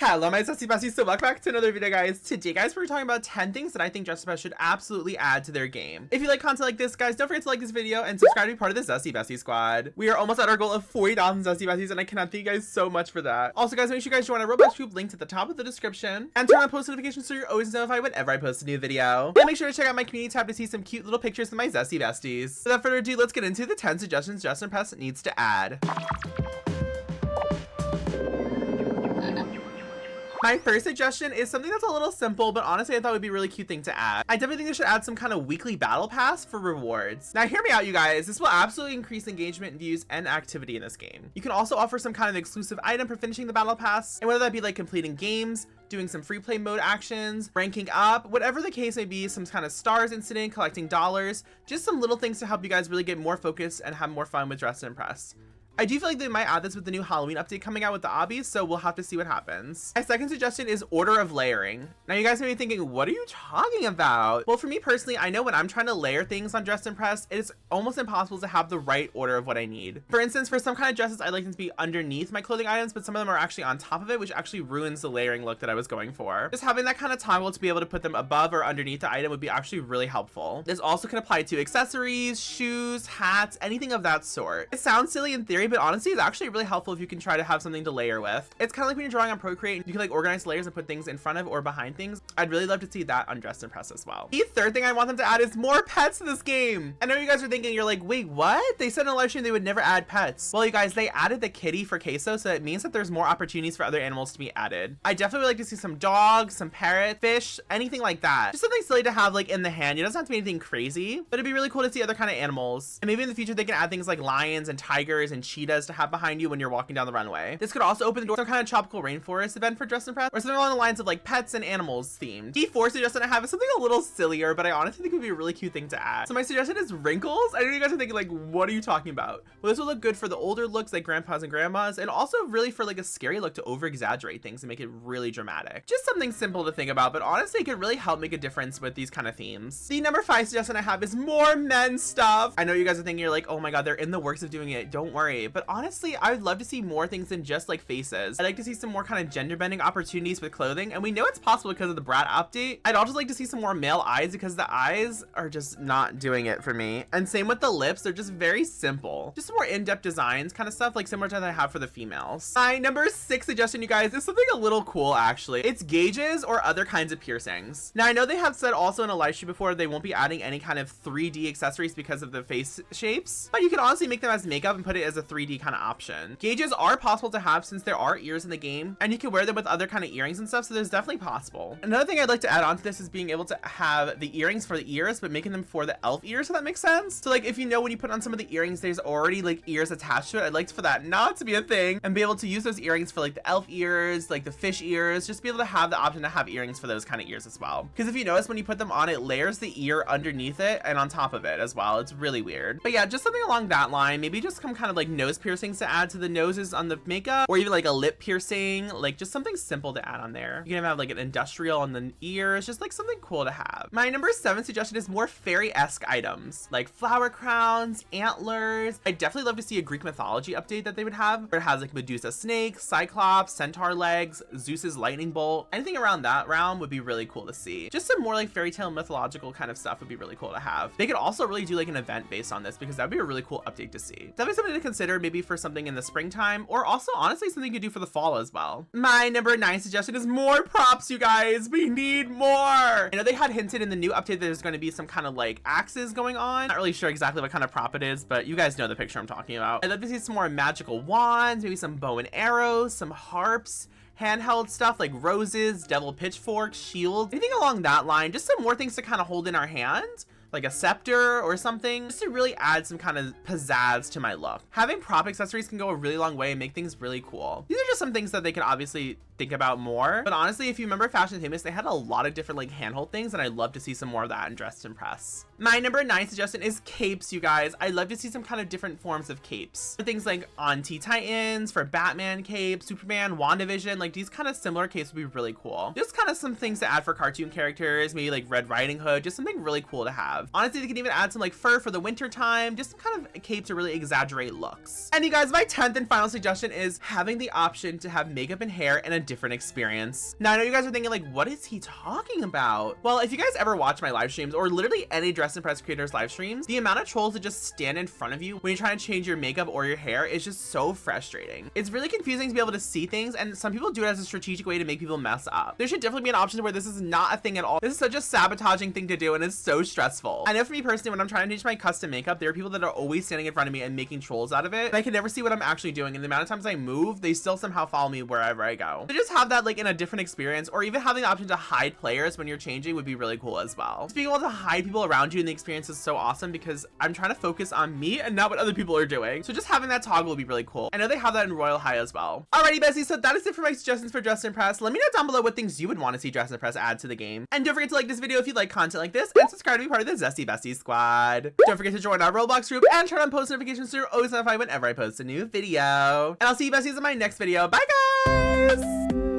Hello my sassy besties, so welcome back to another video guys. Today guys, we're talking about 10 things that I think Dress to Impress should absolutely add to their game. If you like content like this guys, don't forget to like this video and subscribe to be part of the Sassy Bestie squad. We are almost at our goal of 40,000 Sassy Besties and I cannot thank you guys so much for that. Also guys, make sure you guys join our Roblox group linked at the top of the description and turn on post notifications so you're always notified whenever I post a new video. And make sure to check out my community tab to see some cute little pictures of my Sassy Besties. Without further ado, let's get into the 10 suggestions Dress to Impress needs to add. My first suggestion is something that's a little simple, but honestly I thought would be a really cute thing to add. I definitely think they should add some kind of weekly battle pass for rewards. Now hear me out you guys, this will absolutely increase engagement, views, and activity in this game. You can also offer some kind of exclusive item for finishing the battle pass, and whether that be like completing games, doing some free play mode actions, ranking up, whatever the case may be, some kind of stars incident, collecting dollars, just some little things to help you guys really get more focused and have more fun with Dress to Impress. I do feel like they might add this with the new Halloween update coming out with the obbies, so we'll have to see what happens. My second suggestion is order of layering. Now you guys may be thinking, what are you talking about? Well, for me personally, I know when I'm trying to layer things on Dress to Impress, it's almost impossible to have the right order of what I need. For instance, for some kind of dresses, I like them to be underneath my clothing items, but some of them are actually on top of it, which actually ruins the layering look that I was going for. Just having that kind of toggle to be able to put them above or underneath the item would be actually really helpful. This also can apply to accessories, shoes, hats, anything of that sort. It sounds silly in theory, but honestly, it's actually really helpful if you can try to have something to layer with. It's kind of like when you're drawing on Procreate, you can like organize layers and put things in front of or behind things. I'd really love to see that on Dress to Impress as well. The third thing I want them to add is more pets to this game. I know you guys are thinking, you're like, wait, what? They said in a live stream they would never add pets. Well, you guys, they added the kitty for queso, so it means that there's more opportunities for other animals to be added. I definitely would like to see some dogs, some parrot, fish, anything like that. Just something silly to have like in the hand. It doesn't have to be anything crazy, but it'd be really cool to see other kind of animals. And maybe in the future they can add things like lions and tigers and cheetahs to have behind you when you're walking down the runway. This could also open the door to some kind of tropical rainforest event for Dress to Impress, or something along the lines of like pets and animals themed. The fourth suggestion I have is something a little sillier, but I honestly think it would be a really cute thing to add. So my suggestion is Wrinkles. I know you guys are thinking like, what are you talking about? Well, this will look good for the older looks like grandpas and grandmas, and also really for like a scary look to over exaggerate things and make it really dramatic. Just something simple to think about, but honestly it could really help make a difference with these kind of themes. The number 5 suggestion I have is more men's stuff. I know you guys are thinking, you're like, oh my god, they're in the works of doing it. Don't worry, but honestly I would love to see more things than just like faces. I'd like to see some more kind of gender bending opportunities with clothing, and we know it's possible because of the Brat update. I'd also like to see some more male eyes because the eyes are just not doing it for me, and same with the lips. They're just very simple. Just some more in-depth designs kind of stuff, like similar to that I have for the females. My number 6 suggestion you guys is something a little cool actually. It's gauges or other kinds of piercings. Now I know they have said also in a live stream before they won't be adding any kind of 3D accessories because of the face shapes, but you can honestly make them as makeup and put it as a 3D kind of option. Gauges are possible to have since there are ears in the game, and you can wear them with other kind of earrings and stuff, so there's definitely possible. Another thing I'd like to add on to this is being able to have the earrings for the ears, but making them for the elf ears, so that makes sense. So like if you know when you put on some of the earrings there's already like ears attached to it, I'd like for that not to be a thing and be able to use those earrings for like the elf ears, like the fish ears, just be able to have the option to have earrings for those kind of ears as well. Because if you notice when you put them on, it layers the ear underneath it and on top of it as well. It's really weird. But yeah, just something along that line. Maybe just some kind of like nose piercings to add to the noses on the makeup, or even like a lip piercing, like just something simple to add on there. You can have like an industrial on the ears, just like something cool to have. My number 7 suggestion is more fairy-esque items like flower crowns, antlers. I'd definitely love to see a Greek mythology update that they would have, where it has like Medusa snake, Cyclops, centaur legs, Zeus's lightning bolt. Anything around that realm would be really cool to see. Just some more like fairy tale mythological kind of stuff would be really cool to have. They could also really do like an event based on this, because that'd be a really cool update to see. That'd be something to consider maybe for something in the springtime, or also honestly something you could do for the fall as well. My number 9 suggestion is more props, you guys. We need more. I know they had hinted in the new update that there's going to be some kind of like axes going on. Not really sure exactly what kind of prop it is, but you guys know the picture I'm talking about. I'd love to see some more magical wands, maybe some bow and arrows, some harps, handheld stuff like roses, devil pitchforks, shields, anything along that line. Just some more things to kind of hold in our hand, like a scepter or something, just to really add some kind of pizzazz to my look. Having prop accessories can go a really long way and make things really cool. These are just some things that they can obviously think about more, but honestly, if you remember Fashion Famous, they had a lot of different like handhold things, and I'd love to see some more of that in Dress to Impress. My number 9 suggestion is capes, you guys. I'd love to see some kind of different forms of capes. For things like on Teen Titans, for Batman cape, Superman, WandaVision, like these kind of similar capes would be really cool. Just kind of some things to add for cartoon characters, maybe like Red Riding Hood, just something really cool to have. Honestly, they can even add some like fur for the winter time, just some kind of cape to really exaggerate looks. And you guys, my 10th and final suggestion is having the option to have makeup and hair in a different experience. Now I know you guys are thinking like, what is he talking about? Well, if you guys ever watch my live streams or literally any Dress Impress creators live streams, the amount of trolls that just stand in front of you when you're trying to change your makeup or your hair is just so frustrating. It's really confusing to be able to see things, and some people do it as a strategic way to make people mess up. There should definitely be an option where this is not a thing at all. This is such a sabotaging thing to do, and it's so stressful. I know for me personally, when I'm trying to change my custom makeup, there are people that are always standing in front of me and making trolls out of it, and I can never see what I'm actually doing, and the amount of times I move, they still somehow follow me wherever I go. So just have that like in a different experience, or even having the option to hide players when you're changing would be really cool as well. Just being able to hide people around you in the experience is so awesome, because I'm trying to focus on me and not what other people are doing. So just having that toggle would be really cool. I know they have that in Royal High as well. Alrighty, besties, so that is it for my suggestions for Dress Impress. Let me know down below what things you would want to see Dress Impress add to the game. And don't forget to like this video if you like content like this, and subscribe to be part of the Zesty Bestie squad. Don't forget to join our Roblox group and turn on post notifications so you're always notified whenever I post a new video. And I'll see you besties in my next video. Bye guys!